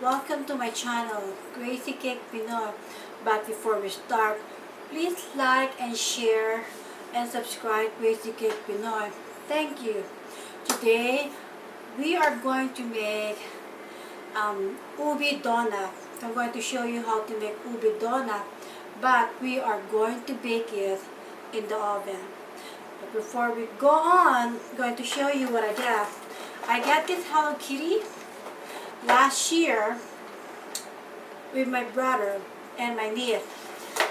Welcome to my channel, Gracie Cake Pinoy. But before we start, please like and share and subscribe Gracie Cake Pinoy. Thank you. Today, we are going to make ubi donut. I'm going to show you how to make ubi donut, but we are going to bake it in the oven. But before we go on, I'm going to show you what I got. I got this Hello Kitty last year with my brother and my niece.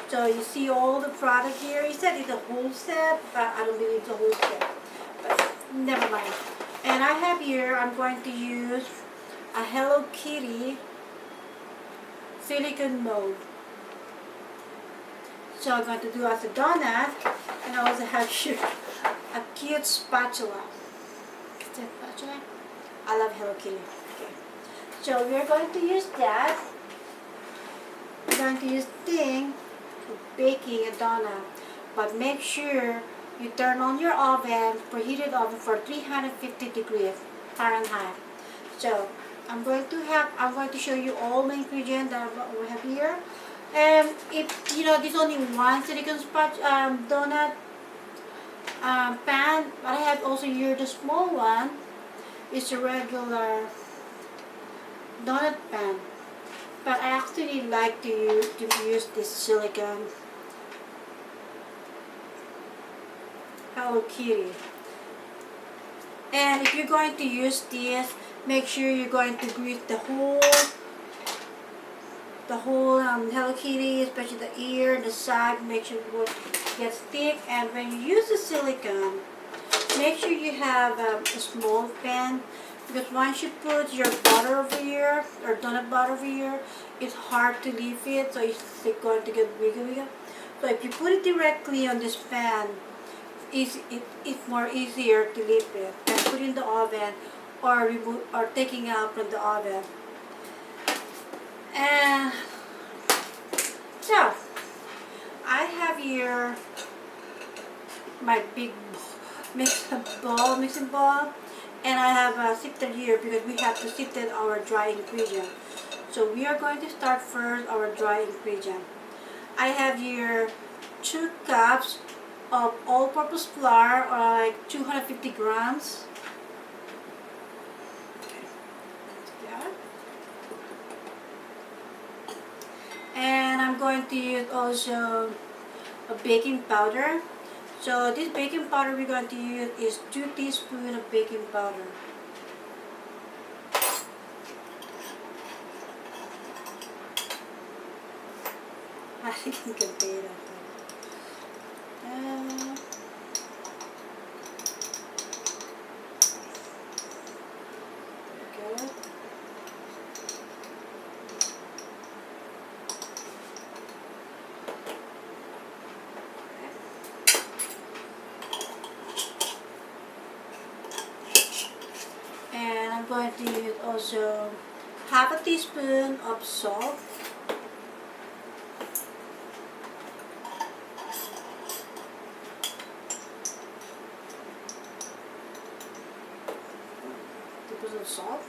So you see all the product here. He said it's a whole set, but I don't believe it's a whole set. But never mind. And I have here, I'm going to use a Hello Kitty silicone mold. So I'm going to do as a donut, and I also have here a cute spatula. Is that spatula? I love Hello Kitty. Okay. So we're going to use that. We're going to use thing for baking a donut, but make sure you turn on your oven, preheated oven for 350 degrees Fahrenheit. So I'm going to show you all the ingredients that we have here. And if you know, there's only one silicone donut pan, but I have also here the small one. It's a regular donut pan, but I actually like to use this silicone Hello Kitty. And if you're going to use this, make sure you're going to grease the whole Hello Kitty, especially the ear, the side. Make sure it gets thick. And when you use the silicone, make sure you have a small pan, because once you put your butter over here, or donut butter over here, it's hard to leave it, so it's going to get wiggly. So if you put it directly on this pan, it's more easier to leave it and put in the oven, or taking out from the oven. And so I have here my big mixing bowl, and I have a sifter here because we have to sift our dry ingredient. So we are going to start first our dry ingredient. I have here 2 cups of all-purpose flour, or like 250 grams. And I'm going to use also a baking powder. So this baking powder we're going to use is 2 teaspoons of baking powder. I think you can pay that. Okay. And I'm going to use also half a teaspoon of salt. Of salt.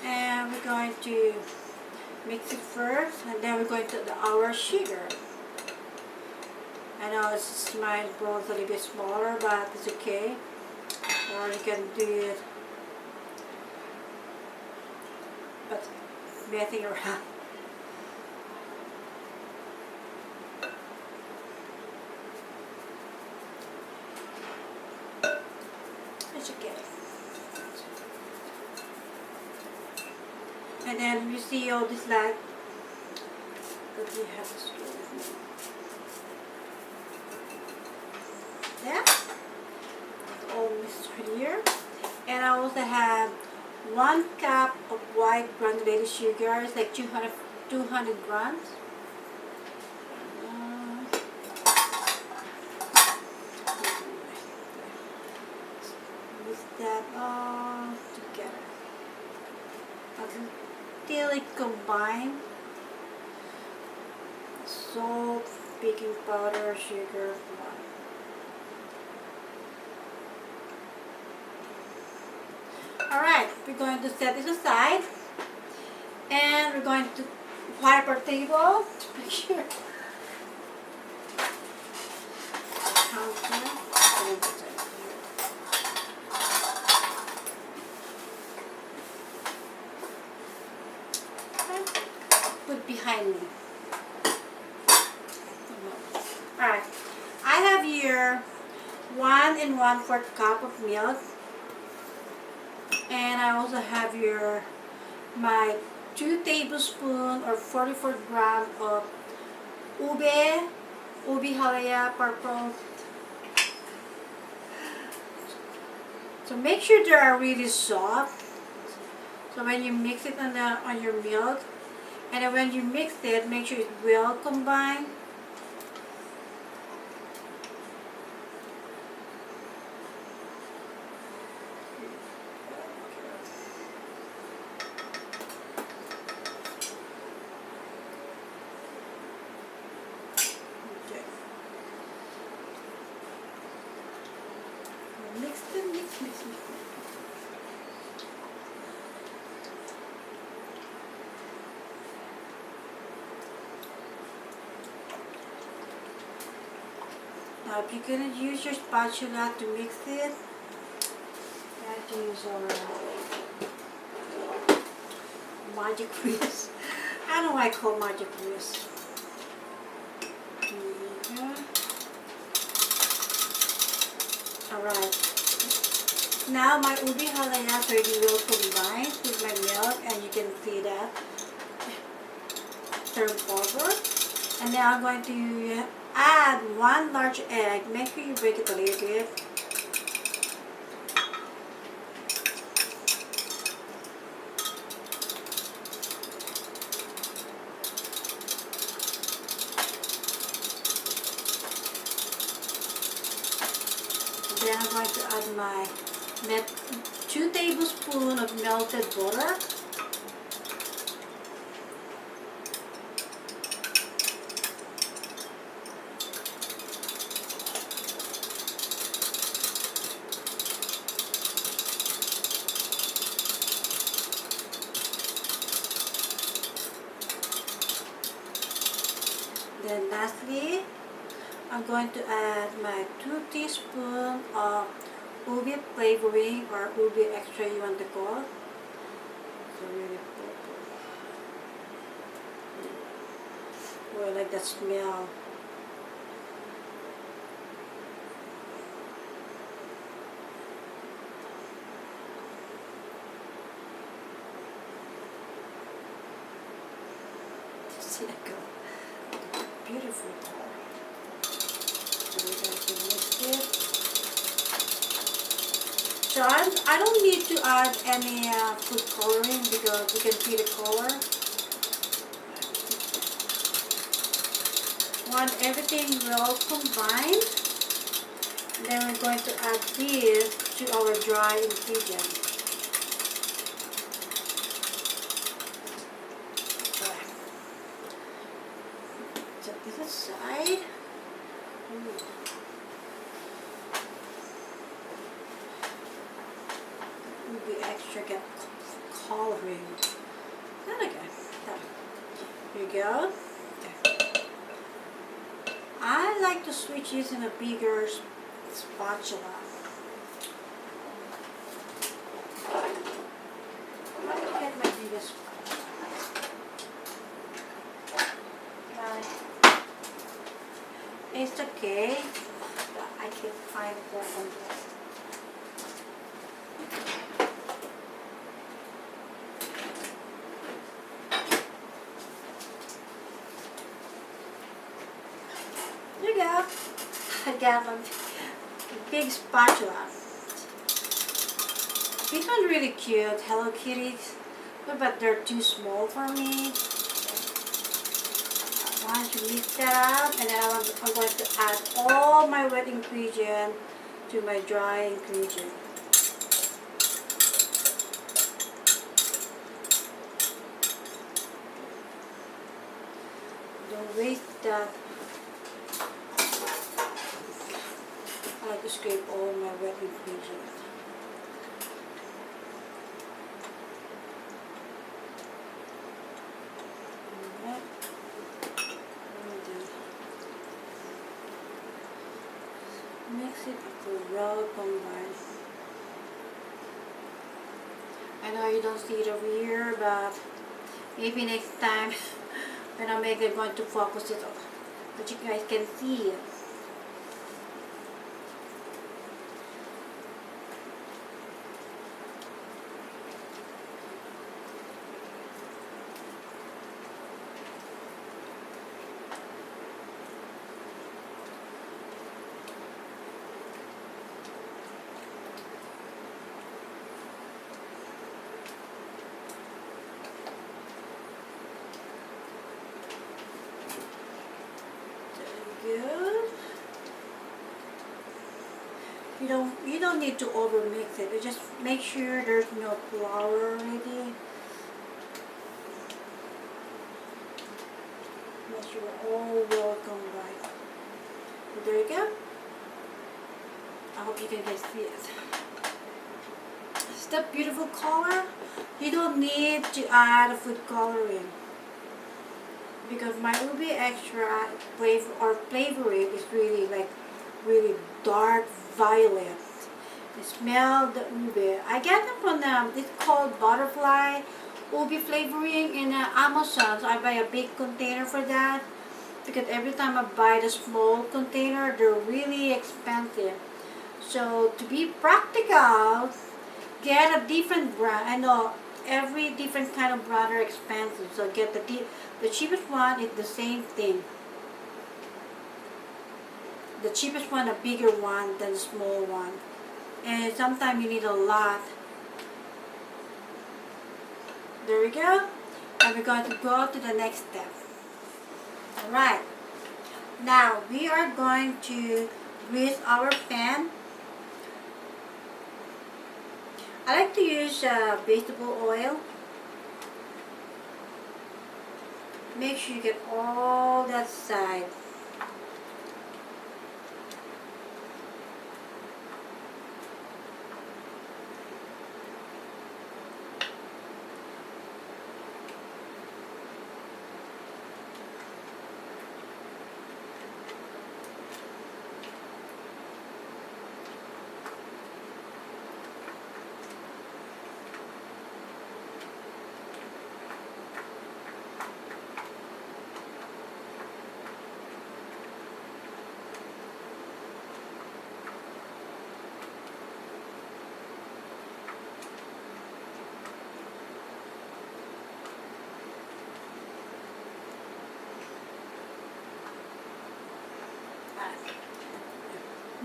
And we're going to mix it first, and then we're going to add our sugar. I know my bowl is a little bit smaller, but it's okay. Or you can do it, but messing around. It's okay. And then you see all this light that we have to store with me. Yeah, it's all mixed here. And I also have 1 cup of white granulated sugar. It's like 200 grams. Mix that all together until it combines. Salt, baking powder, sugar, flour. we're going to set this aside, and we're going to wipe our table to make sure. Put behind me. Alright, I have here 1 1/4 cup of milk, and I also have here my 2 tablespoons or 44 grams of ube halaya purple. So make sure they are really soft. So when you mix it on your milk, and then when you mix it, make sure it's well combined. Mix them, mix. Now, if you're gonna use your spatula to mix it, you have to use our magic whisk. I don't know why I call magic whisk. Alright. Now my ube halaya is already well combined with my milk, and you can see that turn forward. And now I'm going to add 1 large egg. Make sure you break it a little bit. Then I'm going to add my 2 tablespoons of melted butter. Then lastly, I'm going to add my 2 teaspoons of ube flavoring, or ube extra you want to call. So really purple. Oh, I like that smell. See that go? Beautiful color. So we're going to mix it. So I don't need to add any food coloring because you can see the color. Want everything well combined. Then we're going to add this to our dry ingredient. Set this aside. Be extra get coloring. Then again. Here you go. Okay. I like to switch using a bigger spatula. Let me get my biggest spatula. It's okay. I can find one. There you go. I got a big spatula. These one's really cute, Hello Kitties, but they're too small for me. I want to mix that up, and then I'm going to add all my wet ingredient to my dry ingredient. Don't waste that. I like to scrape all my wet ingredients. Mix it well combined. I know you don't see it over here, but maybe next time when I make it, I'm going to focus it on, but you guys can see it. Good. You don't need to over mix it. You just make sure there's no flour already. Make sure all well combined. So there you go. I hope you can guys see it. It's that beautiful color. You don't need to add food coloring because my Ube Extra flavoring is really like really dark violet. I smell the ube. I get them from it's called Butterfly Ube flavoring in Amazon. So I buy a big container for that because every time I buy the small container, they're really expensive. So to be practical, get a different brand. I know every different kind of brand are expensive. So get the cheapest one is the same thing. The cheapest one, a bigger one than the small one. And sometimes you need a lot. There we go. And we're going to go to the next step. Alright. Now we are going to grease our pan. I like to use vegetable oil. Make sure you get all that side.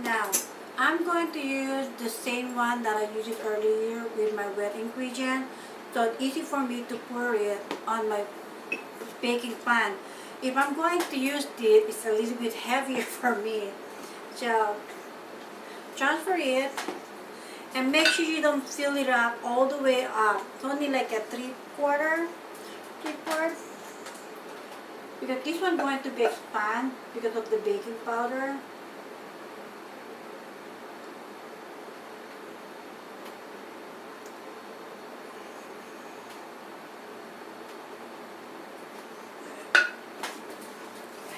Now, I'm going to use the same one that I used earlier with my wet ingredient. So it's easy for me to pour it on my baking pan. If I'm going to use it, it's a little bit heavier for me. So, transfer it and make sure you don't fill it up all the way up. It's only like a three-quarter. Because this one going to be expand because of the baking powder.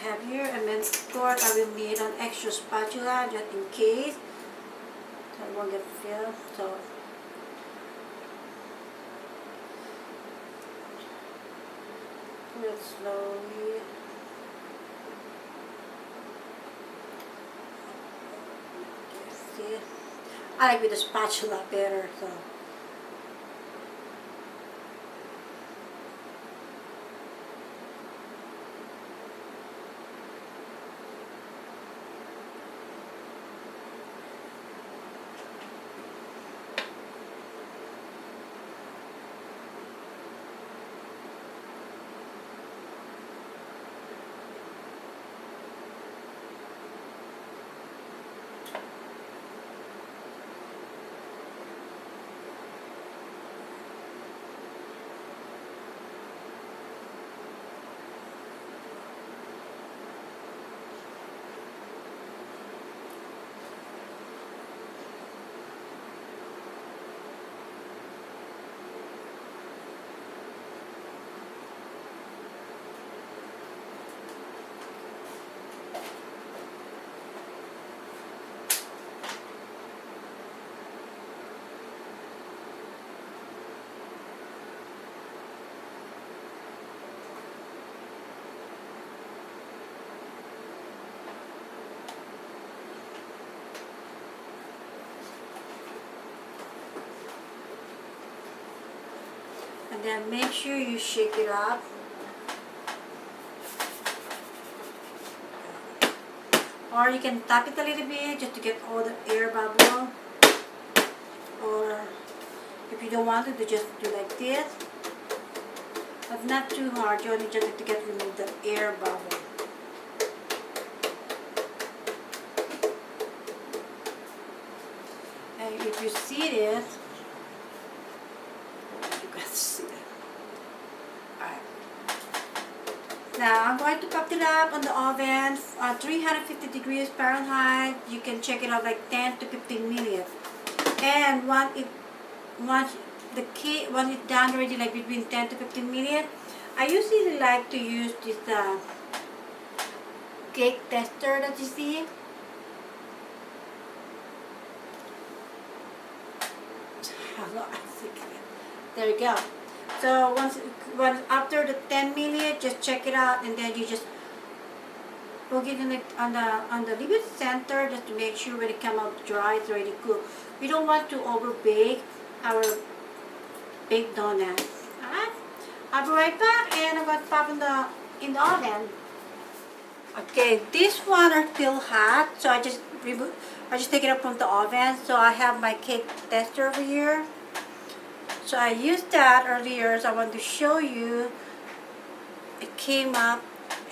Heavier, and then of course I will need an extra spatula just in case so it won't get filled. So pour it slowly. See, I like with the spatula better. So. And then make sure you shake it up. Or you can tap it a little bit just to get all the air bubble. Or if you don't want to, just do like this. But not too hard, you only just have to remove the air bubble. And if you see this, you can see it. Alright. Now I'm going to pop it up on the oven at 350 degrees Fahrenheit. You can check it out like 10 to 15 minutes. And once it's done already, like between 10 to 15 minutes, I usually like to use this cake tester that you see. There you go. So once after the 10 minutes, just check it out, and then you just poke it on the little bit center just to make sure when it comes out dry, it's already cooked. We don't want to over bake our baked donut. Alright, I'll be right back, and I'm going to pop in the oven. Okay, these one are still hot, so I just take it up from the oven. So I have my cake tester over here. So I used that earlier, so I want to show you it came up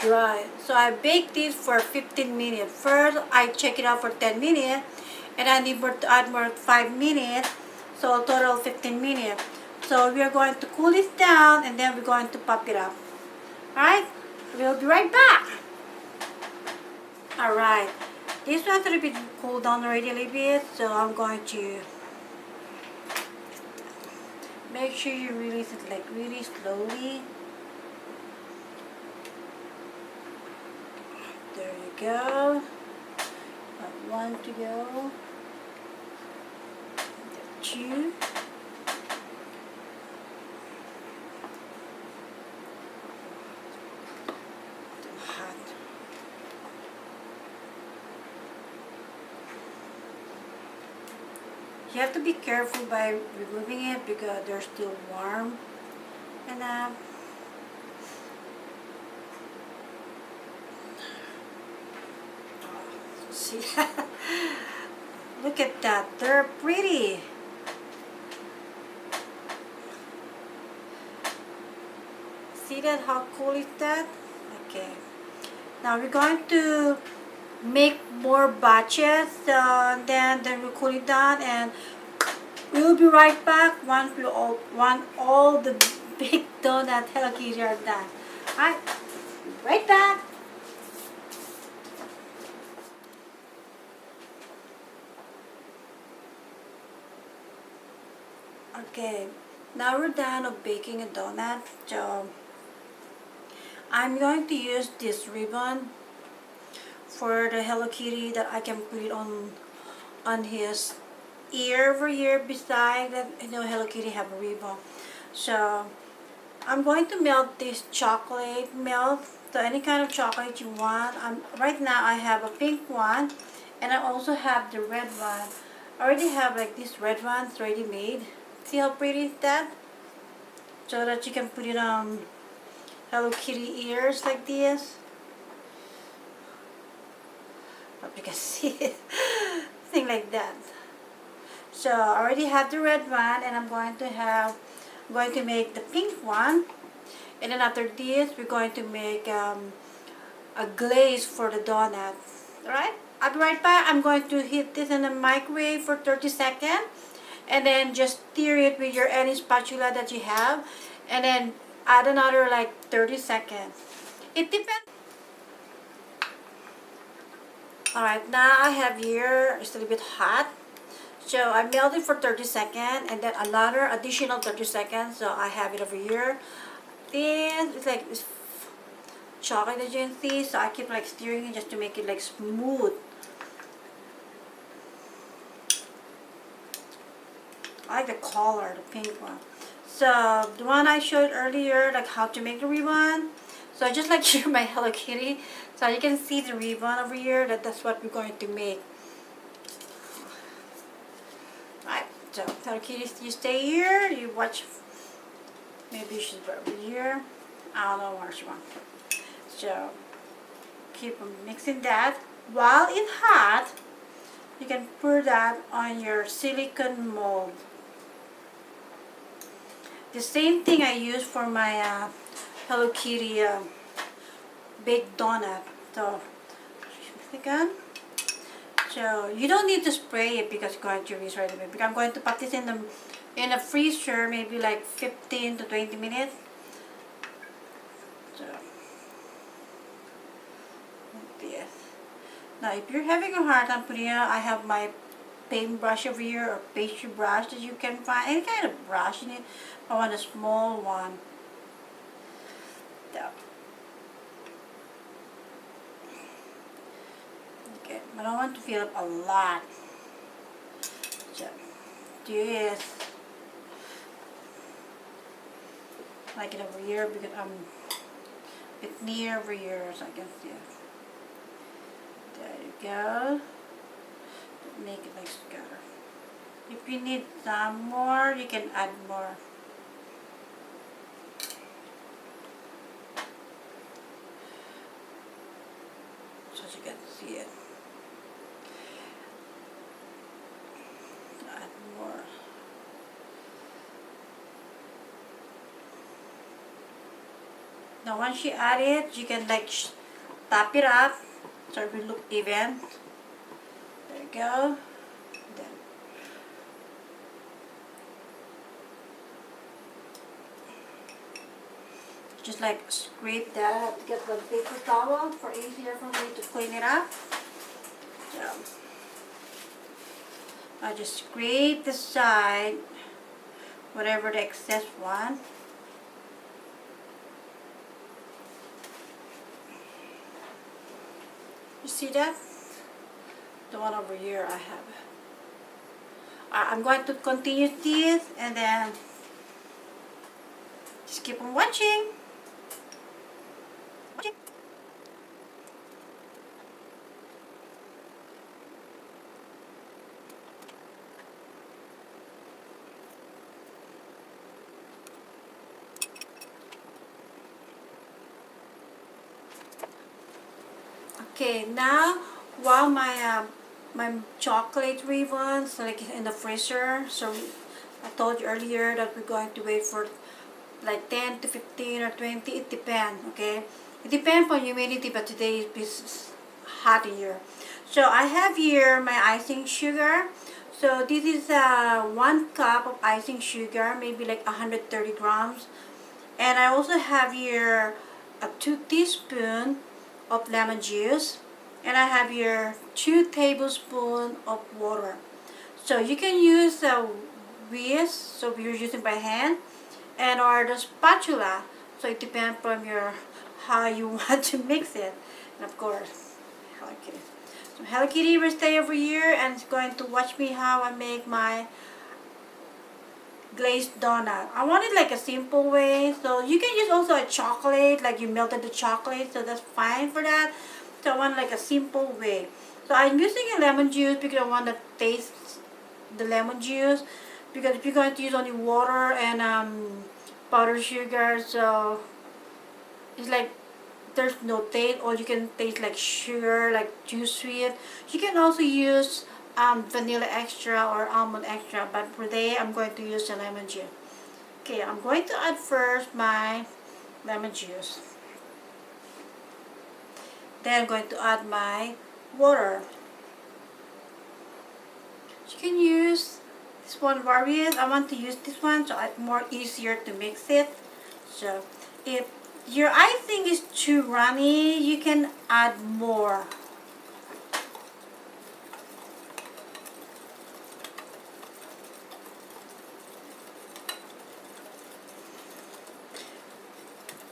dry. So I baked this for 15 minutes. First, I check it out for 10 minutes, and I need to add more 5 minutes, so a total 15 minutes. So we are going to cool this down, and then we're going to pop it up. Alright, we'll be right back. Alright, this one's a little bit cooled down already a little bit, so I'm going to make sure you release it like really slowly. There you go. Got one to go. Two. Hot. You have to be careful by removing it because they're still warm. And see that? Look at that, they're pretty. See that, how cool is that? Okay, now we're going to make more batches, then we'll cool it down, and we'll be right back once all the big donut Hello Kitty are done. Alright, right back. Okay, now we're done of baking a donut. So I'm going to use this ribbon for the Hello Kitty that I can put it on his ear over here beside that. Hello Kitty have a ribbon. So I'm going to melt this chocolate milk. So any kind of chocolate you want. Right now I have a pink one, and I also have the red one. I already have like this red one, it's already made. See how pretty is that? So that you can put it on Hello Kitty ears like this. Hope you can see it. Thing like that. So I already have the red one, and I'm going to make the pink one. And then after this, we're going to make a glaze for the donut. Alright? I'll be right back. I'm going to heat this in the microwave for 30 seconds. And then just stir it with any spatula that you have. And then add another like 30 seconds. It depends. Alright, now I have here, it's a little bit hot. So I melt it for 30 seconds, and then another additional 30 seconds. So I have it over here. Then it's like this chocolate that you can see. So I keep like stirring it just to make it like smooth. I like the color, the pink one. So the one I showed earlier, like how to make the ribbon. So I just like here my Hello Kitty. So you can see the ribbon over here. That's what we're going to make. Alright, so Hello Kitty, you stay here. You watch Maybe she's over here. I don't know where she went. So keep mixing that. While it's hot, you can pour that on your silicone mold. The same thing I use for my Hello Kitty baked donut. So again. So you don't need to spray it because it's going to freeze right away. Because I'm going to put this in the freezer maybe like 15 to 20 minutes. So like this. Now if you're having a hard time putting it out, I have my paintbrush over here or pastry brush that you can find. Any kind of brush in it. I want a small one. So. Okay, but I want to fill up a lot. So this, like it over here because I'm a bit near over here so I can see it. There you go. Make it like scatter. If you need some more, you can add more. So you can see it. Add more. Now once you add it, you can like tap it up so it will look even. There you go. Then just like scrape that. I have to get the paper towel for easier for me to clean it up. So I just scrape the side, whatever the excess one. You see that? The one over here I have. I'm going to continue this and then just keep on watching. Okay, now while my chocolate ribbons like in the freezer, so I told you earlier that we're going to wait for like 10 to 15 or 20, it depends, okay? It depends on humidity, but today is hot here. So I have here my icing sugar. So this is 1 cup of icing sugar, maybe like 130 grams. And I also have here a 2 teaspoons of lemon juice. And I have here 2 tablespoons of water. So you can use a whisk, so you're using by hand, and or the spatula. So it depends on how you want to mix it. And of course, Hello Kitty. So Hello Kitty will stay over here and is going to watch me how I make my glazed donut. I want it like a simple way. So you can use also a chocolate, like you melted the chocolate, so that's fine for that. So I want like a simple way. So I'm using a lemon juice because I want to taste the lemon juice. Because if you're going to use only water and powdered sugar, so it's like there's no taste. All you can taste like sugar, like too sweet. You can also use vanilla extra or almond extra, but for today I'm going to use the lemon juice. Okay, I'm going to add first my lemon juice. Then I'm going to add my water. You can use this one various. I want to use this one so it's more easier to mix it. So if your icing is too runny, you can add more.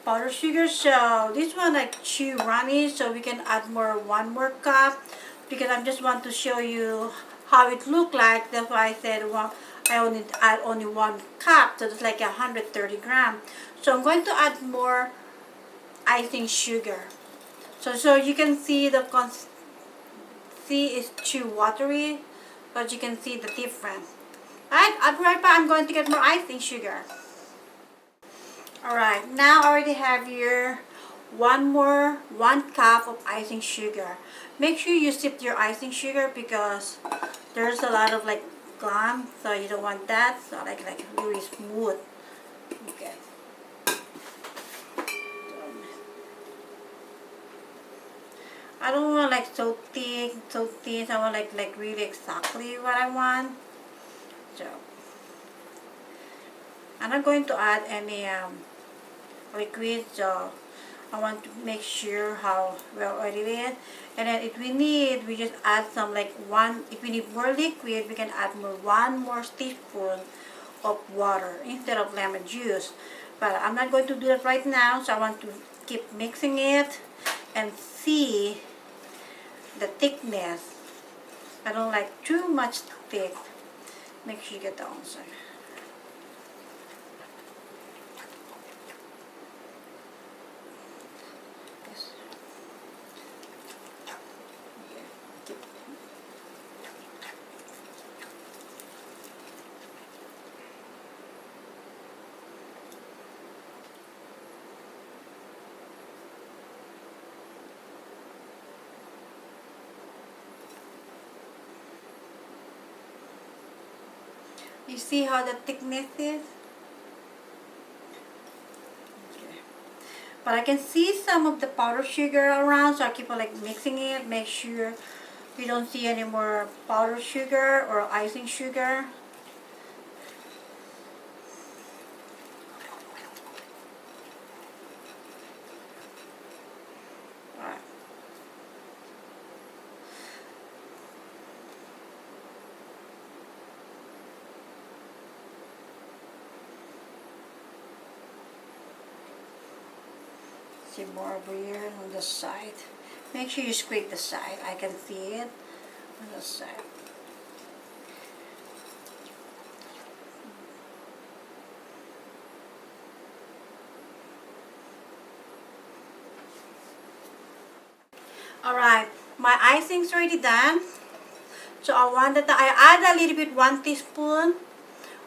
Powdered sugar, so this one like too runny, so we can add one more cup because I just want to show you how it look like. That's why I said, well, I only add only 1 cup, so it's like 130 grams. So I'm going to add more icing sugar. So you can see it's too watery, but you can see the difference. Alright, I'll be right back. I'm going to get more icing sugar. Alright, now I already have here 1 cup of icing sugar. Make sure you sift your icing sugar because there's a lot of like gum, so you don't want that. So like really smooth. Okay. I don't want like so thick, so thin. I want like really exactly what I want. So I'm not going to add any liquid, so I want to make sure how well oiled it is. And then if we need, we just add some like if we need more liquid, we can add one more teaspoon of water instead of lemon juice. But I'm not going to do that right now, so I want to keep mixing it and see the thickness. I don't like too much thick. Make sure you get the outside. You see how the thickness is? Okay. But I can see some of the powdered sugar around, so I keep on like mixing it. Make sure you don't see any more powdered sugar or icing sugar. Alright. See more over here on the side. Make sure you scrape the side. I can see it on the side. Alright, my icing's already done. So I wanted I add a little bit 1 teaspoon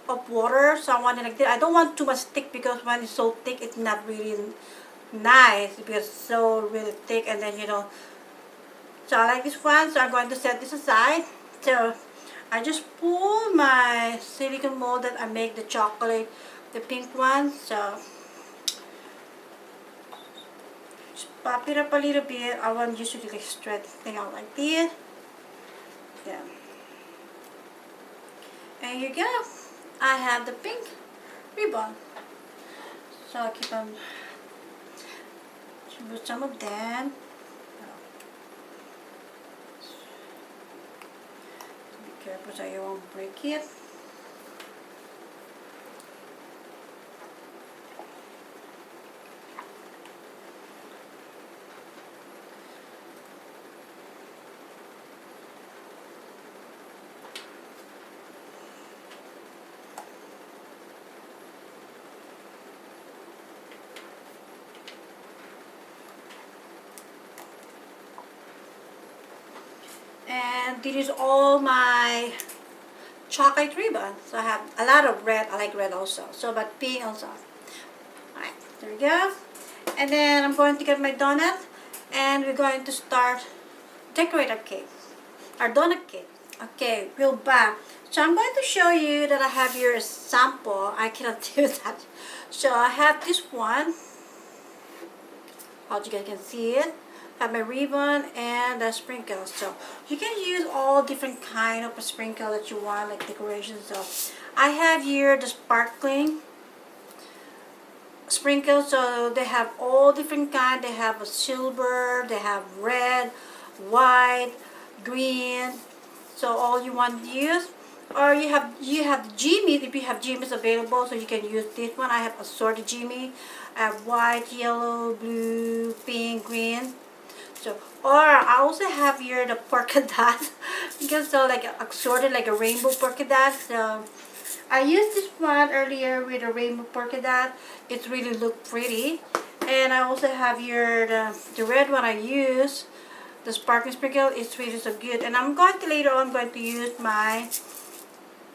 of water. So I want it like this. I don't want too much thick because when it's so thick, it's not really nice because it's so really thick, and then so I like this one, so I'm going to set this aside. So I just pull my silicone mold that I make the chocolate, the pink one. So just pop it up a little bit. I want usually like stretch this thing out like this. Yeah. And here you go. I have the pink ribbon. So I keep on with some of them. Be careful so you won't break it. And this is all my chocolate ribbon. So I have a lot of red. I like red also. So, but pink also. Alright, there we go. And then I'm going to get my donut. And we're going to start decorate our cake. Our donut cake. Okay, real bad. So I'm going to show you that I have here a sample. I cannot do that. So I have this one. As you guys can see it. I have my ribbon and the sprinkles. So you can use all different kind of sprinkle that you want, like decorations. So I have here the sparkling sprinkles. So they have all different kind. They have a silver, they have red, white, green. So all you want to use. Or you have Jimmy, if you have Jimmy's available, so you can use this one. I have assorted Jimmy. I have white, yellow, blue, pink, green. So, or I also have here the polka dot, because so like assorted like a rainbow polka dot. So I used this one earlier with a rainbow polka dot. It really looked pretty. And I also have here the red one I use, the sparkling sprinkle. It's really so good. And I'm going to later on going to use my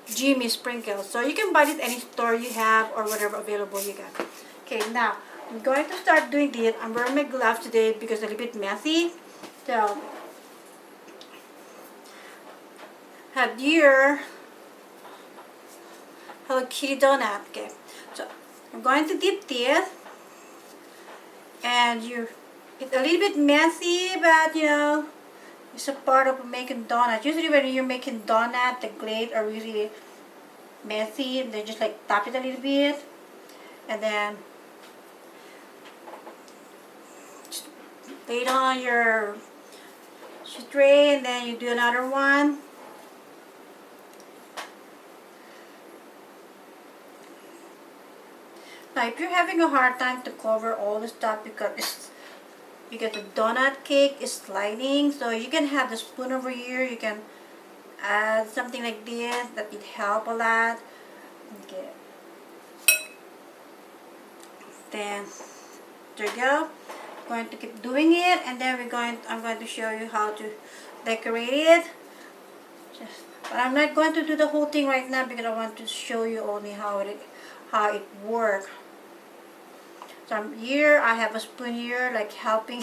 Jimmy sprinkles. So you can buy this any store you have or whatever available you got. Okay, now I'm going to start doing this. I'm wearing my gloves today because it's a little bit messy. So, have your Hello Kitty donut. Okay, so I'm going to dip this, and it's a little bit messy, but you know, it's a part of making donuts. Usually when you're making donut, the glaze are really messy. And they just like tap it a little bit, and then just lay it on your tray, and then you do another one. Now, if you're having a hard time to cover all the stuff because the donut cake is sliding, so you can have the spoon over here. You can add something like this that would help a lot. Okay. Then there you go. I'm going to keep doing it, and then I'm going to show you how to decorate it. But I'm not going to do the whole thing right now because I want to show you only how it works. So here I have a spoon here, like helping.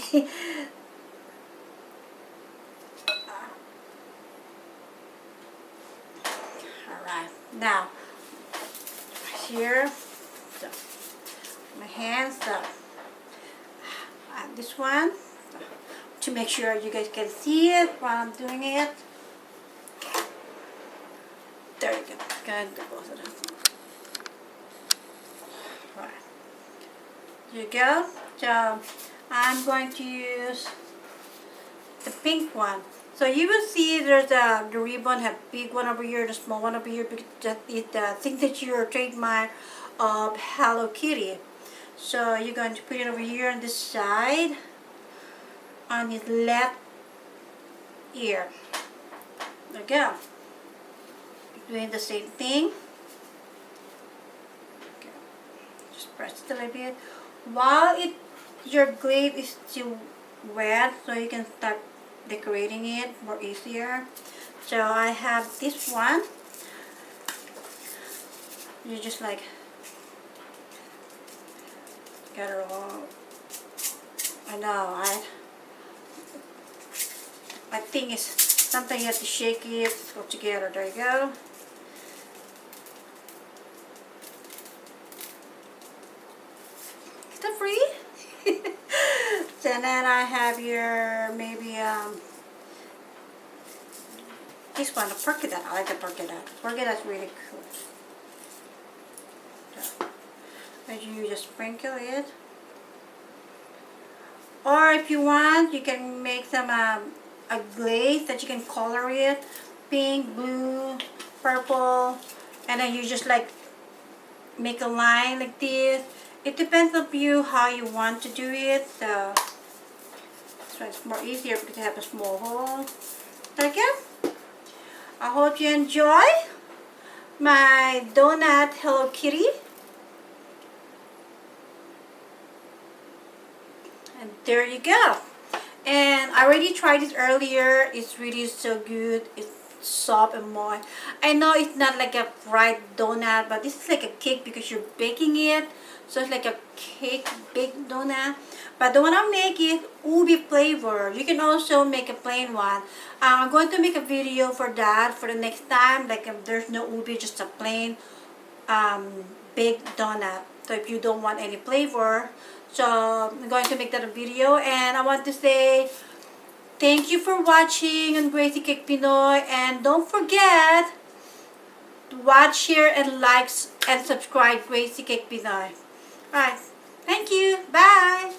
Alright, now here, so my hands, this one, to make sure you guys can see it while I'm doing it. There you go. Good, both of them. Right. There you go. So I'm going to use the pink one. So you will see there's the ribbon, have big one over here, the small one over here, because that is the signature trademark of Hello Kitty. So you're going to put it over here on this side, on his left ear. There you go. Doing the same thing. Okay. Just press it a little bit while your glaze is still wet, so you can start decorating it more easier. So I have this one. You just like get it all. I know, my thing is something you have to shake it, go together. There you go. Is that free? So then I have your maybe this one, the polka dot. I like the polka dot. Polka dot's really cool. So, as you just sprinkle it, or if you want, you can make some a glaze that you can color it, pink, blue, purple, and then you just like make a line like this. It depends on you how you want to do it. So it's more easier because you have a small hole. Like it. I hope you enjoy my donut Hello Kitty. And there you go. And I already tried this earlier. It's really so good. It's soft and moist. I know it's not like a fried donut, but this is like a cake because you're baking it. So it's like a cake baked donut. But the one I make is ubi flavor. You can also make a plain one. I'm going to make a video for that for the next time. Like if there's no ubi, just a plain baked donut. So if you don't want any flavor, so I'm going to make that a video. And I want to say thank you for watching on Gracie Cake Pinoy. And don't forget to watch, share, and like and subscribe Gracie Cake Pinoy. Alright, thank you. Bye.